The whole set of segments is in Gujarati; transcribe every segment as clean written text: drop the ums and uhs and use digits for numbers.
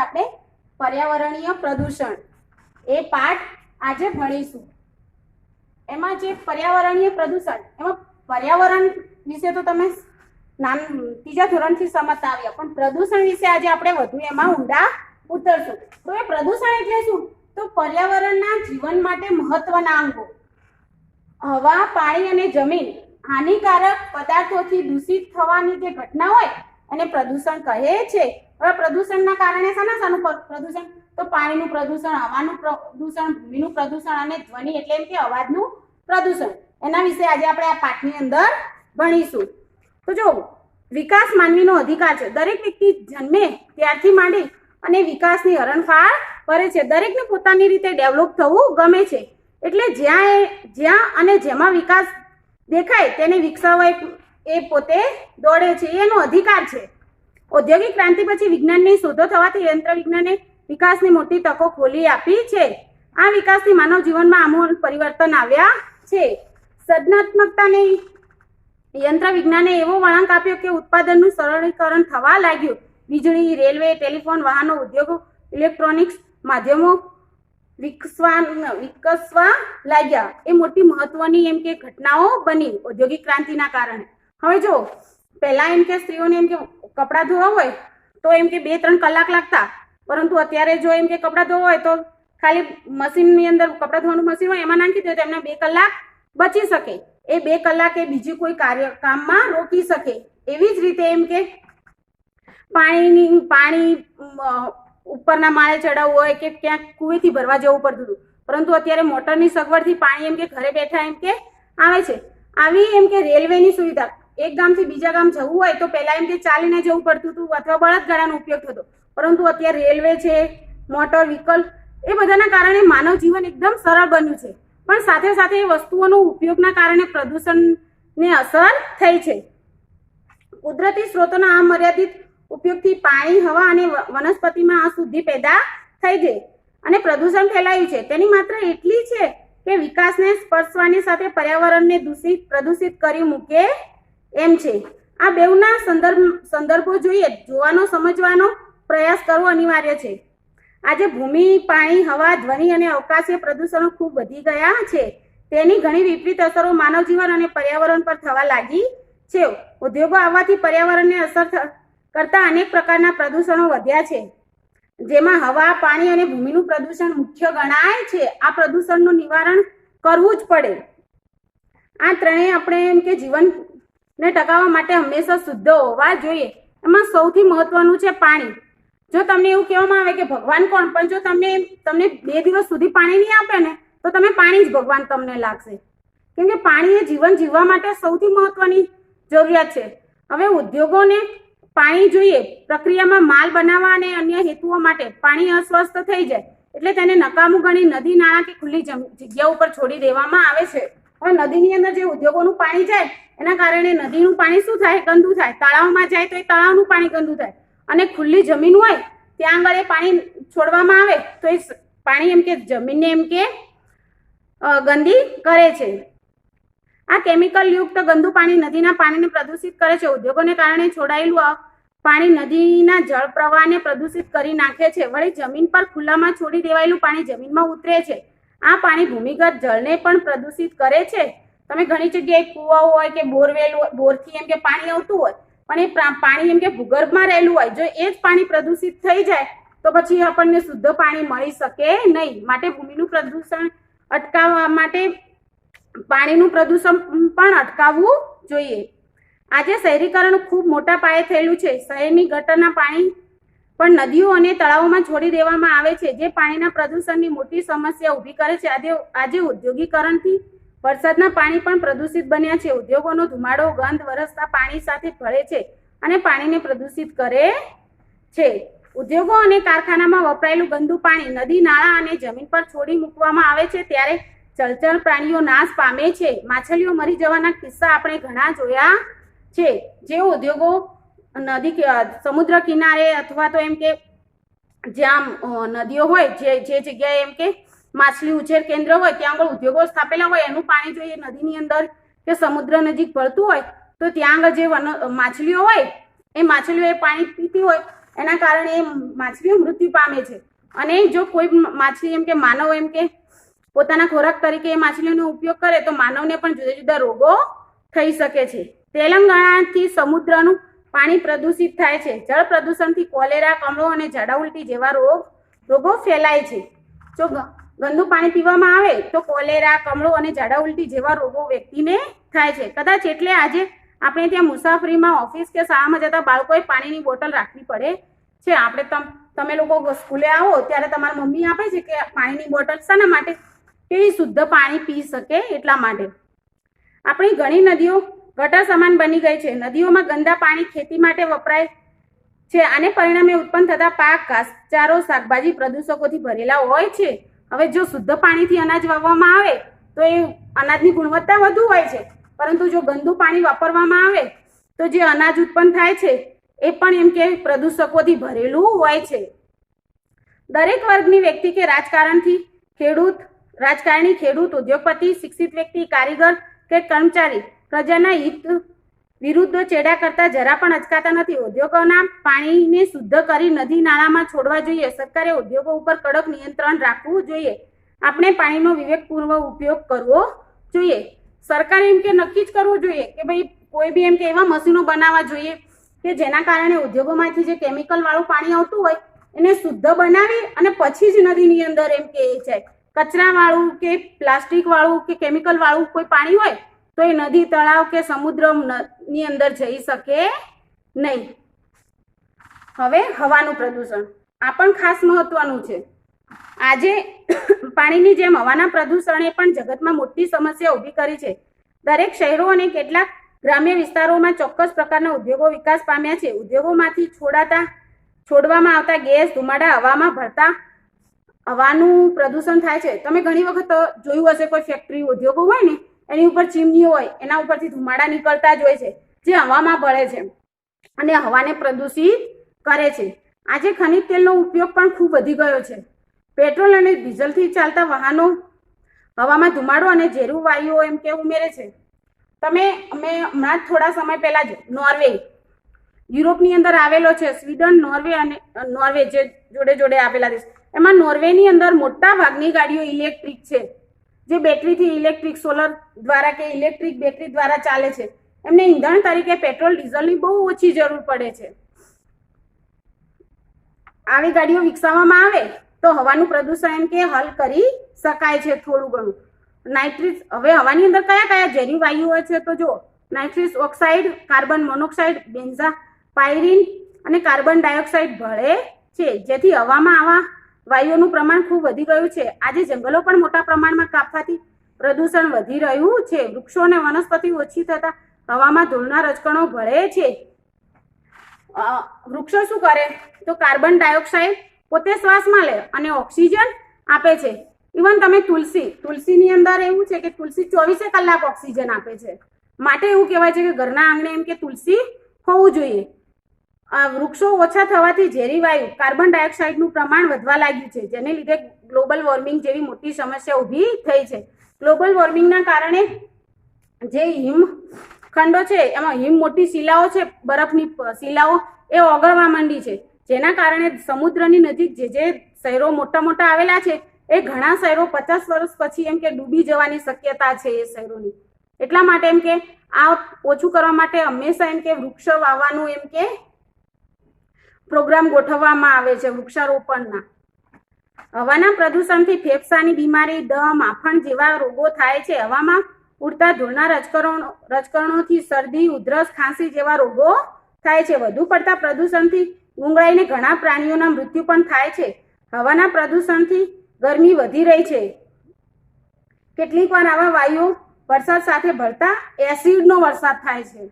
આપણે પર્યાવરણીય પ્રદૂષણ એ પાઠ આજે ભણીશું। એમાં જે પર્યાવરણીય પ્રદૂષણ, એમાં પર્યાવરણ વિશે તો તમે નામ ત્રીજા ધોરણથી સમજતા આવ્યા, પણ પ્રદૂષણ વિશે આજે આપણે વધુ એમાં ઊંડા ઉતરશું। તો એ પ્રદૂષણ એટલે શું? તો પર્યાવરણના જીવન માટે મહત્વના અંગો હવા, પાણી અને જમીન હાનિકારક પદાર્થોથી દૂષિત થવાની જે ઘટના હોય એને પ્રદૂષણ કહે છે। હવે પ્રદૂષણના કારણે શાનું પ્રદૂષણ? તો પાણીનું પ્રદૂષણ, હવાનું પ્રદૂષણ, ભૂમિનું પ્રદૂષણ અને ધ્વનિ એટલે એમ કે અવાજનું પ્રદૂષણ, એના વિશે આજે આપણે આ પાઠની અંદર ભણીશું। તો જો વિકાસ માનવીનો અધિકાર છે। દરેક વ્યક્તિ જન્મે ત્યારથી માંડી અને વિકાસની હરણફાળ કરે છે। દરેકને પોતાની રીતે ડેવલપ થવું ગમે છે, એટલે જ્યાં અને જેમાં વિકાસ દેખાય તેને વિકસાવવા એ પોતે દોડે છે, એનો અધિકાર છે। ઔદ્યોગિક ક્રાંતિ પછી વિજ્ઞાનની શોધો થવાથી યંત્ર વિજ્ઞાને વિકાસની મોટી તકો ખોલી આપી છે। આ વિકાસથી માનવ જીવનમાં આમૂલ પરિવર્તન આવ્યા છે। સર્જનાત્મકતાને યંત્ર વિજ્ઞાને એવો વળાંક આપ્યો કે ઉત્પાદનનું સરળીકરણ થવા લાગ્યું। વીજળી, રેલવે, ટેલિફોન, વાહનો, ઉદ્યોગો, ઇલેક્ટ્રોનિક્સ માધ્યમો વિકસવા લાગ્યા। એ મોટી મહત્વની એમ કે ઘટનાઓ બની ઔદ્યોગિક ક્રાંતિના કારણે। હવે જો પહેલા એમ કે સ્ત્રીઓને એમ કે કપડાં ધોવા હોય તો એમ કે 2-3 કલાક લાગતા, પરંતુ અત્યારે જો એમ કે કપડાં ધોવા હોય તો ખાલી મશીનની અંદર કપડાં ધોવાનું મશીન હોય એમાં નાખી દો તો એમને 2 કલાક બચી શકે। એ 2 કલાક એ બીજી કોઈ કામમાં રોકી શકે। એવી જ રીતે એમ કે પાણી ઉપરના માળે ચડાવવું હોય કે ક્યાંક કુવેથી ભરવા જવું પડતું હતું, પરંતુ અત્યારે મોટરની સગવડથી પાણી એમ કે ઘરે બેઠા એમ કે આવે છે। આવી એમ કે રેલવેની સુવિધા, એક ગામથી બીજા ગામ જવું હોય તો પહેલા એમ કે ચાલીને જવું પડતું હતું અથવા બળદગાડાનો ઉપયોગ થતો, પરંતુ અત્યારે રેલવે છે, મોટર વ્હીકલ, એ બધાના કારણે માનવ જીવન એકદમ સરળ બન્યું છે। પણ સાથે સાથે એ વસ્તુઓનો ઉપયોગના કારણે પ્રદૂષણને અસર થઈ છે। કુદરતી સ્ત્રોતોના અમર્યાદિત ઉપયોગથી પાણી, હવા અને વનસ્પતિમાં અશુદ્ધિ પેદા થઈ છે અને પ્રદૂષણ ફેલાયું છે। તેની માત્ર એટલી છે કે વિકાસને સ્પર્શવાની સાથે પર્યાવરણને પ્રદૂષિત કરી મૂકે એમ છે। આ બેઉના સંદર્ભો જોવાનો, સમજવાનો પ્રયાસ કરવો અનિવાર્ય છે। આજે ભૂમિ, પાણી, હવા, ધ્વનિ અને અવકાશીય પ્રદૂષણો ખૂબ વધી ગયા છે। તેની ઘણી વિપરીત અસરો માનવ જીવન અને પર્યાવરણ પર થવા લાગી છે। ઉદ્યોગો આવવાથી પર્યાવરણને અસર કરતા અનેક પ્રકારના પ્રદૂષણો વધ્યા છે, જેમાં હવા, પાણી અને ભૂમિનું પ્રદૂષણ મુખ્ય ગણાય છે। આ પ્રદૂષણનું નિવારણ કરવું જ પડે। આ ત્રણેય આપણે એમ કે જીવનને ટકાવવા માટે હંમેશા શુદ્ધ હોવા જોઈએ। એમાં સૌથી મહત્વનું છે પાણી। જો તમને એવું કહેવામાં આવે કે ભગવાન કોણ, પણ જો તમને 2 દિવસ સુધી પાણી નહીં આપે ને તો તમે પાણી જ ભગવાન તમને લાગશે, કેમ કે પાણી એ જીવન જીવવા માટે સૌથી મહત્વની જરૂરિયાત છે। હવે ઉદ્યોગોને પાણી જોઈએ, પ્રક્રિયામાં માલ બનાવવા અને અન્ય હેતુઓ માટે પાણી અસ્વસ્થ થઈ જાય એટલે તેને નકામું ગણી નદી, નાળા કે ખુલ્લી જગ્યા ઉપર છોડી દેવામાં આવે છે। હવે નદીની અંદર જે ઉદ્યોગોનું પાણી જાય એના કારણે નદીનું પાણી શું થાય? ગંદુ થાય। તળાવમાં જાય તો એ તળાવનું પાણી ગંદુ થાય, અને ખુલ્લી જમીન હોય ત્યાં આગળ એ પાણી છોડવામાં આવે તો એ પાણી એમ કે જમીનને એમ કે ગંદી કરે છે। આ કેમિકલ યુક્ત ગંદુ પાણી નદીના પાણીને પ્રદૂષિત કરે છે। ઉદ્યોગોને કારણે છોડાયેલું પાણી નદીના જળ પ્રવાહને પ્રદૂષિત કરી નાખે છે। વળી જમીન પર ખુલ્લામાં છોડી દેવાયેલું પાણી જમીનમાં ઉતરે છે। આ પાણી ભૂમિગત જળને પણ પ્રદૂષિત કરે છે। તમે ઘણી જગ્યાએ કૂવાઓ હોય કે બોરવેલ, બોરથી એમ કે પાણી આવતું હોય, પણ એ પાણી એમ કે ભૂગર્ભમાં રહેલું હોય, જો એ જ પાણી પ્રદૂષિત થઈ જાય તો પછી આપણને શુદ્ધ પાણી મળી શકે નહીં। માટે ભૂમિનું પ્રદૂષણ અટકાવવા માટે પાણીનું પ્રદૂષણ પણ અટકાવવું જોઈએ। આજે શહેરીકરણ ખૂબ મોટા પાયે થયેલું છે। શહેરની ગટરના પાણી પણ નદીઓ અને તળાવોમાં છોડી દેવામાં આવે છે, જે પાણીના પ્રદૂષણની મોટી સમસ્યા ઊભી કરે છે। આજે ઔદ્યોગિકરણથી વરસાદના પાણી પણ પ્રદૂષિત બન્યા છે। ઉદ્યોગોનો ધુમાડો ગંધ વરસતા પાણી સાથે ભળે છે અને પાણીને પ્રદૂષિત કરે છે। ઉદ્યોગો અને કારખાનામાં વપરાયેલું ગંદુ પાણી નદી, નાળા અને જમીન પર છોડી મૂકવામાં આવે છે ત્યારે જળચર પ્રાણીઓ નાશ પામે છે। માછલીઓ મરી જવાના કિસ્સા આપણે ઘણા જોયા છે। જે ઉદ્યોગો સમુદ્ર કિનારે અથવા તો એમ કે જ્યાં નદીઓ હોય, જે જગ્યાએ એમ કે માછલી ઉછેર કેન્દ્ર હોય ત્યાં આગળ ઉદ્યોગો સ્થાપેલા હોય, એનું પાણી જો એ નદીની અંદર કે સમુદ્ર નજીક ભળતું હોય તો ત્યાં આગળ જે માછલીઓ હોય એ માછલીઓ એ પાણી પીતી હોય એના કારણે માછલીઓ મૃત્યુ પામે છે. અને જો કોઈ માછલી એમ કે માનવ એમ કે પોતાના ખોરાક તરીકે એ માછલીઓનો ઉપયોગ કરે તો માનવને પણ જુદા જુદા રોગો થઈ શકે છે. તેલંગાણાથી સમુદ્રનું પાણી પ્રદૂષિત થાય છે. જળ પ્રદૂષણથી કોલેરા, કમળો અને ઝાડા ઉલટી જેવા રોગો ફેલાય છે. જો ગંદુ પાણી પીવામાં આવે તો કોલેરા, કમળો અને ઝાડા ઉલટી જેવા રોગો વ્યક્તિને થાય છે. કદાચ એટલે આજે આપણે ત્યાં મુસાફરીમાં, ઓફિસ કે શાળામાં જતા બાળકોએ પાણીની બોટલ રાખવી પડે છે. આપણે તમે લોકો સ્કૂલે આવો ત્યારે તમારી મમ્મી આપે છે કે પાણીની બોટલ શાના માટે? કે શુદ્ધ પાણી પી શકે એટલા માટે. આપણી ઘણી નદીઓ ગટર સમાન બની ગઈ છે. નદીઓમાં ગંદા પાણી ખેતી માટે વપરાય છે. આને પરિણામે ઉત્પન્ન થતા પાક, ઘાસચારો, શાકભાજી પ્રદૂષકોથી ભરેલા હોય છે. હવે જો શુદ્ધ પાણીથી અનાજ વાવવામાં આવે તો એ અનાજની ગુણવત્તા વધુ હોય છે, પરંતુ જો ગંદુ પાણી વાપરવામાં આવે તો જે અનાજ ઉત્પન્ન થાય છે એ પણ એમ કે પ્રદૂષકોથી ભરેલું હોય છે. દરેક વર્ગની વ્યક્તિ કે રાજકારણી, ખેડૂત, ઉદ્યોગપતિ, શિક્ષિત વ્યક્તિ, કારીગર કે કર્મચારી પ્રજાના હિત વિરુદ્ધ ચેડા કરતા જરા પણ અચકાતા નથી. ઉદ્યોગોના પાણીને શુદ્ધ કરી નદી નાળામાં છોડવા જોઈએ. સરકારે ઉદ્યોગો ઉપર કડક નિયંત્રણ રાખવું જોઈએ. આપણે પાણીનો વિવેકપૂર્વક ઉપયોગ કરવો જોઈએ. સરકારે એમ કે નક્કી જ કરવું જોઈએ કે ભાઈ કોઈ બી એમ કે એવા મશીનો બનાવવા જોઈએ કે જેના કારણે ઉદ્યોગોમાંથી જે કેમિકલ વાળું પાણી આવતું હોય એને શુદ્ધ બનાવી અને પછી જ નદીની અંદર એમ કે જાય. કચરા વાળું કે પ્લાસ્ટિક વાળું કે કેમિકલ વાળું કોઈ પાણી હોય તો એ નદી, તળાવ કે સમુદ્રની અંદર જઈ શકે નહીં. હવે હવાનું પ્રદૂષણ આ પણ ખાસ મહત્વનું છે. આજે પાણીની જેમ હવાના પ્રદૂષણે પણ જગતમાં મોટી સમસ્યા ઊભી કરી છે. દરેક શહેરો અને કેટલાક ગ્રામ્ય વિસ્તારોમાં ચોક્કસ પ્રકારના ઉદ્યોગો વિકાસ પામ્યા છે. ઉદ્યોગોમાંથી છોડવામાં આવતા ગેસ, ધુમાડા હવામાં ભળતા હવાનું પ્રદૂષણ થાય છે. તમે ઘણી વખત જોયું હશે, કોઈ ફેક્ટરી, ઉદ્યોગો હોય ને એની ઉપર ચીમનીઓ હોય, એના ઉપરથી ધુમાડા નીકળતા જ હોય છે જે હવામાં ભળે છે અને હવાને પ્રદૂષિત કરે છે. આજે ખનિજ તેલનો ઉપયોગ પણ ખૂબ વધી ગયો છે. પેટ્રોલ અને ડીઝલથી ચાલતા વાહનો હવામાં ધુમાડો અને ઝેરું વાયુઓ એમ કે ઉમેરે છે. અમે હમણાં થોડા સમય પહેલા જ નોર્વે, યુરોપની અંદર આવેલો છે, સ્વીડન, નોર્વે જે જોડે જોડે આવેલા દેશ, એમાં નોર્વેની અંદર મોટા ભાગની ગાડીઓ ઇલેક્ટ્રિક છે, જે બેટરીથી ઇલેક્ટ્રિક, સોલર દ્વારા કે ઇલેક્ટ્રિક બેટરી દ્વારા ચાલે છે. એમને ઈંધણ તરીકે પેટ્રોલ, ડીઝલની બહુ ઓછી જરૂર પડે છે. આવી ગાડીઓ વિકસાવવામાં આવે તો હવાનું પ્રદૂષણ એમ કે હલ કરી શકાય છે થોડું ઘણું. હવે હવાની અંદર કયા કયા ઝેરી વાયુઓ છે તો જો નાઇટ્રસ ઓક્સાઇડ, કાર્બન મોનોક્સાઇડ, બેન્ઝાપાયરીન અને કાર્બન ડાયોક્સાઇડ ભળે છે, જેથી હવામાં આવા વાયુઓનું પ્રમાણ ખૂબ વધી ગયું છે. આજે જંગલો પણ મોટા પ્રમાણમાં કાપવાથી પ્રદૂષણ વધી રહ્યું છે. વૃક્ષો અને વનસ્પતિ ઓછી થતા હવામાં ધૂળના રજકણો ભળે છે. વૃક્ષો શું કરે તો કાર્બન ડાયોક્સાઇડ પોતે શ્વાસમાં લે અને ઓક્સિજન આપે છે. ઇવન તમે તુલસીની અંદર એવું છે કે તુલસી 24 કલાક ઓક્સિજન આપે છે. માટે એવું કહેવાય છે કે ઘરના આંગણે એમ કે તુલસી હોવું જોઈએ. વૃક્ષો ઓછા થવાથી ઝેરી વાયુ કાર્બન ડાયોક્સાઇડનું પ્રમાણ વધવા લાગ્યું છે, જેને લીધે ગ્લોબલ વોર્મિંગ જેવી મોટી સમસ્યા ઊભી થઈ છે. ગ્લોબલ વોર્મિંગના કારણે જે હિમખંડો છે એમાં મોટી શિલાઓ છે, બરફની શિલાઓ એ ઓગળવા માંડી છે, જેના કારણે સમુદ્રની નજીક જે શહેરો મોટા આવેલા છે એ ઘણા શહેરો 50 વર્ષ પછી એમ કે ડૂબી જવાની શક્યતા છે એ શહેરોની. એટલા માટે એમ કે આ ઓછું કરવા માટે હંમેશા એમ કે વૃક્ષ વાવવાનું એમ કે પ્રોગ્રામ ગોઠવવામાં આવે છે, વૃક્ષારોપણના. હવાના પ્રદૂષણથી ફેફસાની બીમારી, દમ, આફણ જેવા રોગો થાય છે. હવામાં ઉડતા ધૂળના રજકણોથી શરદી, ઉધરસ, ખાંસી જેવા રોગો થાય છે. વધુ પડતા પ્રદૂષણથી ગુંગળાઈને ઘણા પ્રાણીઓના મૃત્યુ પણ થાય છે. હવાના પ્રદૂષણથી ગરમી વધી રહી છે. કેટલીક વાર આવા વાયુઓ વરસાદ સાથે ભળતા એસિડનો વરસાદ થાય છે,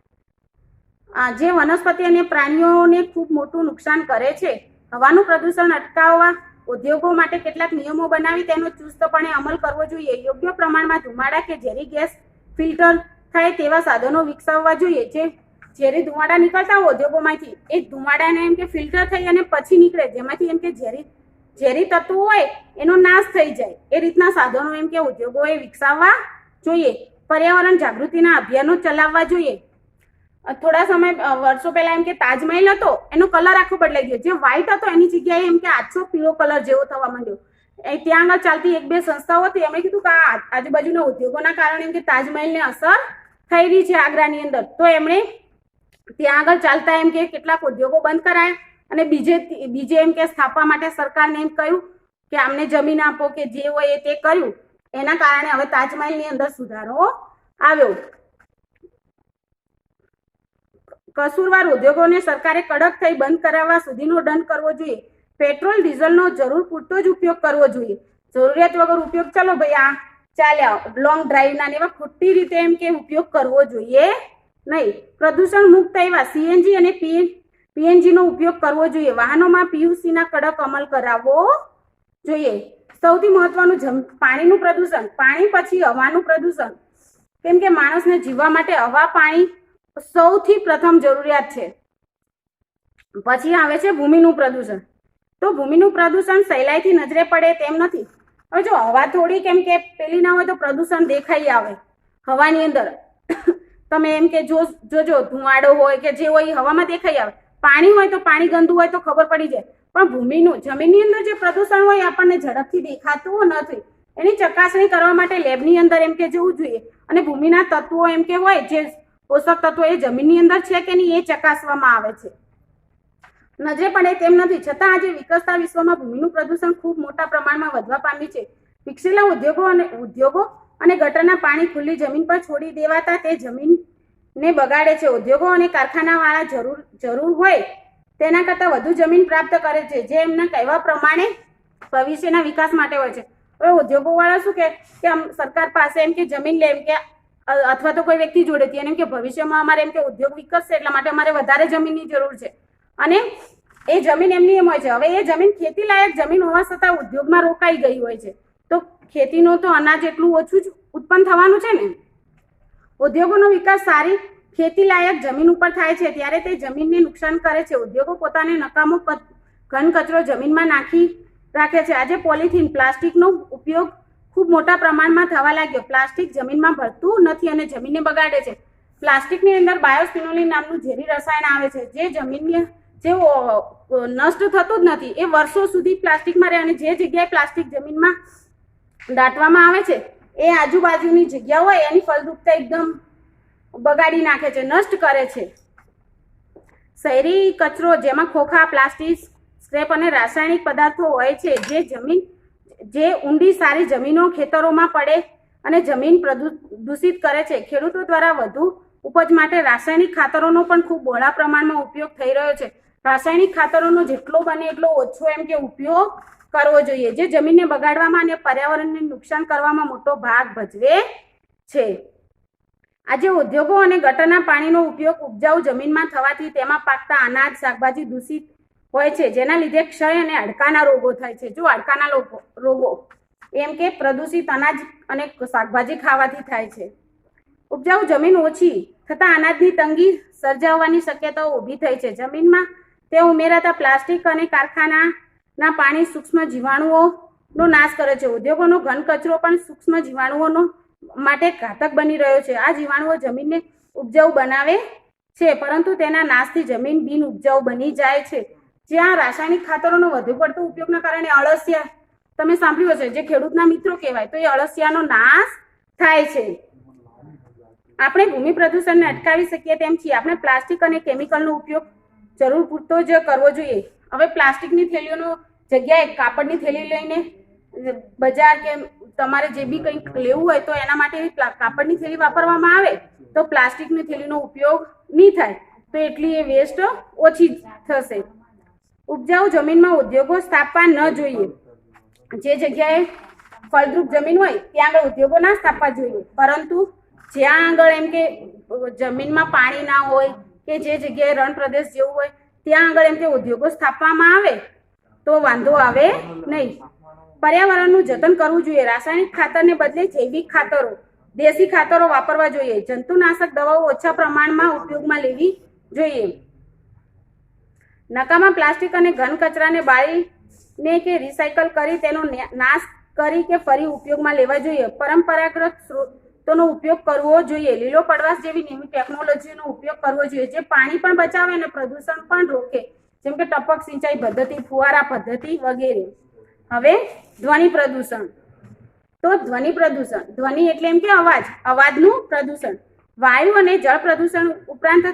જે વનસ્પતિ અને પ્રાણીઓને ખૂબ મોટું નુકસાન કરે છે. હવાનું પ્રદૂષણ અટકાવવા ઉદ્યોગો માટે કેટલાક નિયમો બનાવી તેનો ચુસ્તપણે અમલ કરવો જોઈએ. યોગ્ય પ્રમાણમાં ધુમાડા કે ઝેરી ગેસ ફિલ્ટર થાય તેવા સાધનો વિકસાવવા જોઈએ. જે ઝેરી ધુમાડા નીકળતા હોય ઉદ્યોગોમાંથી એ ધુમાડાને એમ કે ફિલ્ટર થઈ અને પછી નીકળે, જેમાંથી એમ કે ઝેરી તત્વો હોય એનો નાશ થઈ જાય. એ રીતના સાધનો એમ કે ઉદ્યોગોએ વિકસાવવા જોઈએ. પર્યાવરણ જાગૃતિના અભિયાનો ચલાવવા જોઈએ. થોડા સમય વર્ષો પહેલા એમ કે તાજમહેલ હતો એનો કલર આખો બદલાઈ ગયો, જે વ્હાઈટ હતો એની જગ્યાએ એમ કે આછો પીળો કલર જેવો થવા માંડ્યો. ત્યાં આગળ ચાલતી એક બે સંસ્થાઓ હતી, એમણે કીધું કે આ આજુબાજુના ઉદ્યોગોના કારણે એમ કે તાજમહેલને અસર થઈ રહી છે આગ્રાની અંદર. તો એમણે ત્યાં આગળ ચાલતા એમ કે કેટલાક ઉદ્યોગો બંધ કરાયા અને બીજે એમ કે સ્થાપવા માટે સરકારને એમ કહ્યું કે આમને જમીન આપો કે જે હોય તે કર્યું. એના કારણે હવે તાજમહેલની અંદર સુધારો આવ્યો. કસૂરવાર ઉદ્યોગોને સરકારે કડક થઈ બંધ કરાવવા સુધીનો દંડ કરવો જોઈએ. પેટ્રોલ ડીઝલનો જરૂર પૂરતો જ ઉપયોગ કરવો જોઈએ. જરૂરિયાત વગર ઉપયોગ, ચલો ભાઈ આ ચાલ્યા લોંગ ડ્રાઈવના એવા ખોટી રીતે એમ કે ઉપયોગ કરવો જોઈએ નહીં. પ્રદૂષણ મુક્ત એવા સીએનજી અને પીએનજી નો ઉપયોગ કરવો જોઈએ. વાહનોમાં પીયુસી ના કડક અમલ કરાવવો જોઈએ. સૌથી મહત્વનું પાણીનું પ્રદૂષણ, પાણી પછી હવાનું પ્રદૂષણ. કેમ કે માણસને જીવવા માટે હવા પાણી સૌથી પ્રથમ જરૂરિયાત છે. પછી આવે છે ભૂમિનું પ્રદૂષણ. તો ભૂમિનું પ્રદૂષણ સહેલાઈથી નજરે પડે તેમ નથી. હવે જો હવા થોડી કેમ કે પેલી ના હોય તો પ્રદૂષણ દેખાઈ આવે હવાની અંદર. તમે એમ કે જોજો ધુમાડો હોય કે જે હોય હવામાં દેખાઈ આવે. પાણી હોય તો પાણી ગંદુ હોય તો ખબર પડી જાય. પણ ભૂમિનું, જમીનની અંદર જે પ્રદૂષણ હોય આપણને ઝડપથી દેખાતું નથી. એની ચકાસણી કરવા માટે લેબની અંદર એમ કે જવું જોઈએ અને ભૂમિના તત્વો એમ કે હોય જે પોષક તત્વો એ જમીનની અંદર છે કે નહીં એ ચકાસવામાં આવે છે. નજરે પડે તેમ નથી, છતાં આજે વિકસતા વિશ્વમાં ભૂમિનું પ્રદૂષણ ખૂબ મોટા પ્રમાણમાં વધવા પામ્યું છે. વિકસેલા ઉદ્યોગો અને ગટરના પાણી ખુલ્લી જમીન પર છોડી દેવાતા તે જમીનને બગાડે છે. ઉદ્યોગો અને કારખાનાવાળા જરૂર હોય તેના કરતાં વધુ જમીન પ્રાપ્ત કરે છે, જે એમના કહેવા પ્રમાણે ભવિષ્યના વિકાસ માટે હોય છે. હવે ઉદ્યોગોવાળા શું કે સરકાર પાસે એમ કે જમીન લે એમ કે અથવા તો કોઈ વ્યક્તિ જોડેથી અને એમ કે ભવિષ્યમાં અમારે એમ કે ઉદ્યોગ વિકસશે એટલા માટે અમારે વધારે જમીનની જરૂર છે અને એ જમીન એમની એમ હોય છે. હવે એ જમીન ખેતી લાયક જમીન હોવા છતાં ઉદ્યોગમાં રોકાઈ ગઈ હોય છે. તો ખેતીનો તો અનાજ એટલું ઓછું જ ઉત્પન્ન થવાનું છે ને. ઉદ્યોગોનો વિકાસ સારી ખેતી લાયક જમીન ઉપર થાય છે ત્યારે તે જમીનને નુકસાન કરે છે. ઉદ્યોગો પોતાને નકામો ઘન કચરો જમીનમાં નાખી રાખે છે. આજે પોલિથીન, પ્લાસ્ટિકનો ઉપયોગ ખૂબ મોટા પ્રમાણમાં થવા લાગ્યો. પ્લાસ્ટિક જમીનમાં ભળતું નથી અને જમીનને બગાડે છે. પ્લાસ્ટિકની અંદર બાયોસ્પિનોલિન નામનું ઝેરી રસાયણ આવે છે જે જમીનને નષ્ટ થતું જ નથી. એ વર્ષો સુધી પ્લાસ્ટિકમાં રહે અને જે જગ્યાએ પ્લાસ્ટિક જમીનમાં દાટવામાં આવે છે એ આજુબાજુની જગ્યા હોય એની ફળદ્રુપતા એકદમ બગાડી નાખે છે, નષ્ટ કરે છે. શહેરી કચરો જેમાં ખોખા, પ્લાસ્ટિક, સ્ક્રેપ અને રાસાયણિક પદાર્થો હોય છે જે ઊંડી સારી જમીનો ખેતરોમાં પડે અને જમીન દૂષિત કરે છે. ખેડૂતો દ્વારા વધુ ઉપજ માટે રાસાયણિક ખાતરોનો પણ ખૂબ બહોળા પ્રમાણમાં ઉપયોગ થઈ રહ્યો છે. રાસાયણિક ખાતરોનો જેટલો બને એટલો ઓછો એમ કે ઉપયોગ કરવો જોઈએ, જે જમીનને બગાડવામાં અને પર્યાવરણને નુકસાન કરવામાં મોટો ભાગ ભજવે છે. આજે ઉદ્યોગો અને ગટરના પાણીનો ઉપયોગ ઉપજાઉ જમીનમાં થવાથી તેમાં પાકતા અનાજ, શાકભાજી દૂષિત હોય છે, જેના લીધે ક્ષય અને હાડકાના રોગો થાય છે. જો હાડકાના રોગો એમ કે પ્રદૂષિત અનાજ અને શાકભાજી ખાવાથી થાય છે. ઉપજાઉ જમીન ઓછી થતાં અનાજની તંગી સર્જાવવાની શક્યતાઓ ઊભી થઈ છે. જમીનમાં તે ઉમેરાતા પ્લાસ્ટિક અને કારખાનાના પાણી સૂક્ષ્મ જીવાણુઓનો નાશ કરે છે. ઉદ્યોગોનો ઘન કચરો પણ સૂક્ષ્મ જીવાણુઓનો માટે ઘાતક બની રહ્યો છે. આ જીવાણુઓ જમીનને ઉપજાઉ બનાવે છે પરંતુ તેના નાશથી જમીન બિન ઉપજાઉ બની જાય છે. જ્યાં રાસાયણિક ખાતરોનો વધુ પડતો ઉપયોગના કારણે અળસિયા, તમે સાંભળ્યું હશે, જે ખેડૂતના મિત્રો કહેવાય, તો એ અળસિયાનો નાશ થાય છે. આપણે ભૂમિ પ્રદૂષણને અટકાવી શકીએ તેમ છીએ. આપણે પ્લાસ્ટિક અને કેમિકલનો ઉપયોગ જરૂર પૂરતો જ કરવો જોઈએ. હવે પ્લાસ્ટિકની થેલીઓનો જગ્યાએ કાપડની થેલી લઈને બજાર કે તમારે જે બી કંઈક લેવું હોય તો એના માટે કાપડની થેલી વાપરવામાં આવે તો પ્લાસ્ટિકની થેલીનો ઉપયોગ નહીં થાય, તો એટલી એ વેસ્ટ ઓછી થશે. ઉપજાઉ જમીનમાં ઉદ્યોગો સ્થાપવા ન જોઈએ. જે જગ્યાએ ફળદ્રુપ જમીન હોય ત્યાં આગળ ઉદ્યોગો ના સ્થાપવા જોઈએ, પરંતુ જ્યાં આગળ એમ કે જમીનમાં પાણી ના હોય કે જે જગ્યાએ રણ પ્રદેશ જેવું હોય ત્યાં આગળ એમ કે ઉદ્યોગો સ્થાપવામાં આવે તો વાંધો આવે નહીં. પર્યાવરણનું જતન કરવું જોઈએ. રાસાયણિક ખાતરને બદલે જૈવિક ખાતરો, દેશી ખાતરો વાપરવા જોઈએ. જંતુનાશક દવાઓ ઓછા પ્રમાણમાં ઉપયોગમાં લેવી જોઈએ. નકામા પ્લાસ્ટિક અને ઘન કચરાને બાળીને કે રિસાયકલ કરી તેનો નાશ કરી કે ફરી ઉપયોગમાં લેવા જોઈએ. પરંપરાગત સ્ત્રોતો તેનો ઉપયોગ કરવો જોઈએ. લીલો પડવાશ જેવી નવી ટેકનોલોજીનો ઉપયોગ કરવો જોઈએ જે પાણી પણ બચાવે અને પ્રદૂષણ પણ રોકે, જેમ કે ટપક સિંચાઈ પદ્ધતિ, ફુવારા પદ્ધતિ વગેરે. હવે ધ્વનિ પ્રદૂષણ. તો ધ્વનિ પ્રદૂષણ, ધ્વનિ એટલે એમ કે અવાજનું પ્રદૂષણ. વાયુ અને જળ પ્રદૂષણ ઉપરાંત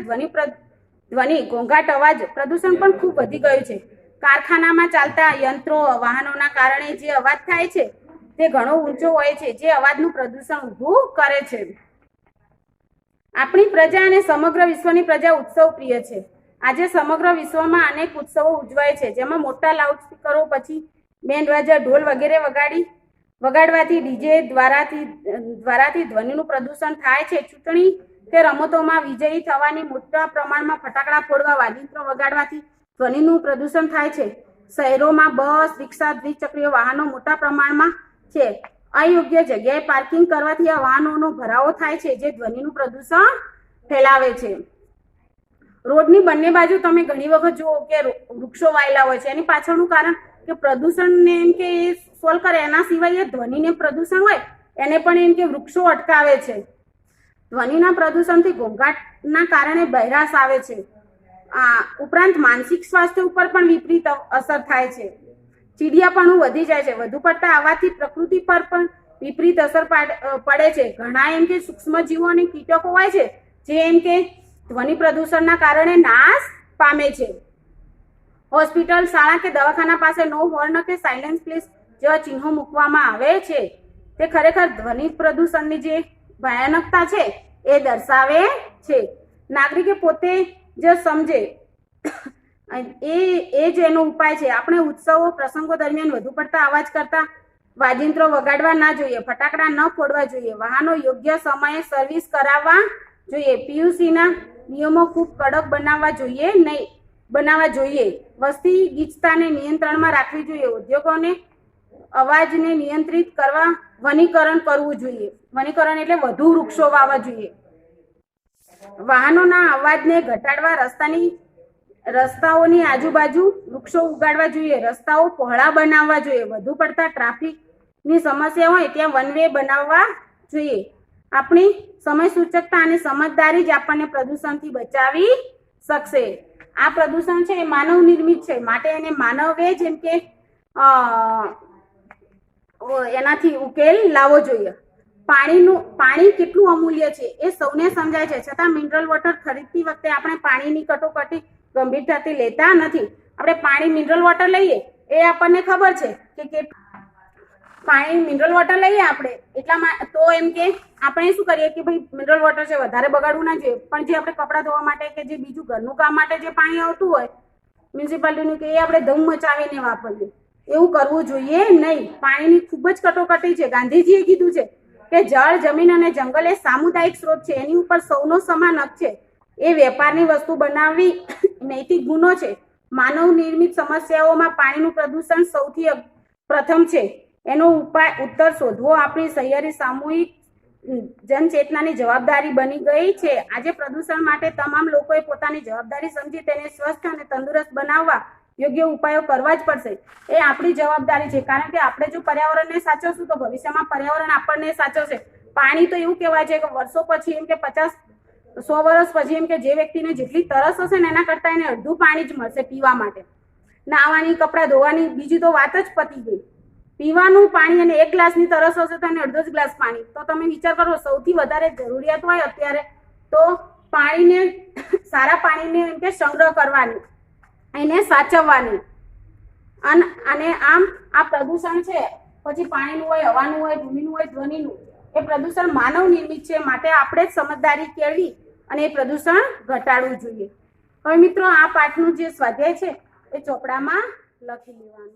ધ્વનિ ઘોંઘાટ અવાજ પ્રદૂષણ પણ ખૂબ વધી ગયું છે. કારખાનામાં ચાલતા યંત્રો, વાહનોના કારણે જે અવાજ થાય છે તે ઘણો ઊંચો હોય છે, જે અવાજનું પ્રદૂષણ ઊભું કરે છે. આપણી પ્રજા અને સમગ્ર વિશ્વની પ્રજા ઉત્સવ પ્રિય છે. આજે સમગ્ર વિશ્વમાં અનેક ઉત્સવો ઉજવાય છે, જેમાં મોટા લાઉડસ્પીકરો, પછી બેન્ડ વાજા, ઢોલ વગેરે વગાડવાથી ડીજે દ્વારાથી ધ્વનિનું પ્રદૂષણ થાય છે. ચૂંટણી કે રમતોમાં વિજયી થવાની મોટા પ્રમાણમાં ફટાકડા ફોડવા, વાજિંત્રો વગાડવાથી ધ્વનિનું પ્રદૂષણ થાય છે. શહેરોમાં બસ, રિક્ષા, દ્વિચક્રીય વાહનો મોટા પ્રમાણમાં છે. અયોગ્ય જગ્યાએ પાર્કિંગ કરવાથી આ વાહનોનો ભરાવો થાય છે, જે ધ્વનિનું પ્રદૂષણ ફેલાવે છે. રોડની બંને બાજુ તમે ઘણી વખત જુઓ કે વૃક્ષો વાયેલા હોય છે. એની પાછળનું કારણ કે પ્રદૂષણને એમ કે એ સોલ્વ કરે, એના સિવાય એ ધ્વનિને પ્રદૂષણ હોય એને પણ એમ કે વૃક્ષો અટકાવે છે. ધ્વનિના પ્રદૂષણથી ઘોંઘાટના કારણે બહેરાશ આવે છે. ઉપરાંત માનસિક સ્વાસ્થ્ય ઉપર પણ વિપરીત અસર થાય છે. ચીડિયાપણું વધી જાય છે. વધુ પડતા આવવાથી પ્રકૃતિ પર પણ વિપરીત અસર પડે છે. ઘણા એમ કે સૂક્ષ્મજીવો અને કીટકો હોય છે જે એમ કે ધ્વનિ પ્રદૂષણના કારણે નાશ પામે છે. હોસ્પિટલ, શાળા કે દવાખાના પાસે નો હોર્ન કે સાયલેન્સ પ્લીઝ જેવા ચિહ્નો મૂકવામાં આવે છે. તે ખરેખર ધ્વનિ પ્રદૂષણની જે ભયાનકતા છે એ દર્શાવે છે. નાગરિકે પોતે જ સમજે એ જ એનો ઉપાય છે. આપણે ઉત્સવો, પ્રસંગો દરમિયાન વધુ પડતા અવાજ કરતા વાજિંત્રો વગાડવા ના જોઈએ, ફટાકડા ન ફોડવા જોઈએ, વાહનો યોગ્ય સમયે સર્વિસ કરાવવા જોઈએ, પીયુસીના નિયમો ખૂબ કડક બનાવવા જોઈએ, વસ્તી ગીચતાને નિયંત્રણમાં રાખવી જોઈએ, ઉદ્યોગોને અવાજને નિયંત્રિત કરવા વનીકરણ કરવું જોઈએ. વનીકરણ એટલે વધુ વૃક્ષો વાવવા જોઈએ. વાહનોના અવાજને ઘટાડવા રસ્તાઓની આજુબાજુ વૃક્ષો ઉગાડવા જોઈએ, રસ્તાઓ પહોળા બનાવવા જોઈએ, વધુ પડતા ટ્રાફિકની સમસ્યા હોય ત્યાં વન વે બનાવવા જોઈએ. આપણી સમય સૂચકતા અને સમજદારી જ આપણને પ્રદૂષણથી બચાવી શકશે. આ પ્રદૂષણ છે એ માનવ નિર્મિત છે, માટે એને માનવે જેમ કે એનાથી ઉકેલ લાવવો જોઈએ. પાણી કેટલું અમૂલ્ય છે એ સૌને સમજાય છે, છતાં મિનરલ વોટર ખરીદતી વખતે આપણે પાણીની કટોકટી ગંભીરતાથી લેતા નથી. આપણે મિનરલ વોટર લઈએ એ આપણને ખબર છે કે પાણી મિનરલ વોટર લઈએ આપણે એટલામાં તો એમ કે આપણે શું કરીએ કે ભાઈ મિનરલ વોટર છે વધારે બગાડવું ના જોઈએ, પણ જે આપણે કપડાં ધોવા માટે કે જે બીજું ઘરનું કામ માટે જે પાણી આવતું હોય મ્યુનિસિપાલિટીનું, કે એ આપણે ધમ મચાવીને વાપરીએ. એવું કરવું જોઈએ નહીં. પાણીની ખૂબ જ કટોકટી છે. ગાંધીજીએ કીધું છે કે જળ, જમીન અને જંગલ એ સામુદાયિક સ્ત્રોત છે, એની ઉપર સૌનો સમાન હક છે. એ વેપારની વસ્તુ બનાવવી નૈતિક ગુનો છે. માનવ નિર્મિત સમસ્યાઓમાં પાણીનું પ્રદૂષણ સૌથી પ્રથમ છે. એનો ઉત્તર શોધવો આપણી સહિયારી સામૂહિક જનચેતનાની જવાબદારી બની ગઈ છે. આજે પ્રદૂષણ માટે તમામ લોકોએ પોતાની જવાબદારી સમજી તેને સ્વસ્થ અને તંદુરસ્ત બનાવવા યોગ્ય ઉપાયો કરવા જ પડશે. એ આપણી જવાબદારી છે, કારણ કે આપણે જો પર્યાવરણને સાચવશું તો ભવિષ્યમાં પર્યાવરણ આપણને સાચવશે. પાણી તો એવું કહેવાય છે કે વર્ષો પછી એમ કે 50-100 વર્ષ પછી એમ કે જે વ્યક્તિને જેટલી તરસ હશે ને એના કરતાં એને અડધું પાણી જ મળશે પીવા માટે. નાહવાની, કપડાં ધોવાની, બીજી તો વાત જ પતી ગઈ. પીવાનું પાણી અને 1 ગ્લાસની તરસ હશે તો એને અડધો જ ગ્લાસ પાણી. તો તમે વિચાર કરો, સૌથી વધારે જરૂરિયાત હોય અત્યારે તો પાણીને, સારા પાણીને એમ કે સંગ્રહ કરવાની, એને સાચવવાની. અને આમ આ પ્રદૂષણ છે પછી પાણીનું હોય, હવાનું હોય, ભૂમિનું હોય, ધ્વનિનું, એ પ્રદૂષણ માનવ નિર્મિત છે. માટે આપણે જ સમજદારી કેળવી અને એ પ્રદૂષણ ઘટાડવું જોઈએ. હવે મિત્રો, આ પાઠનું જે સ્વાધ્યાય છે એ ચોપડામાં લખી લેવાનું.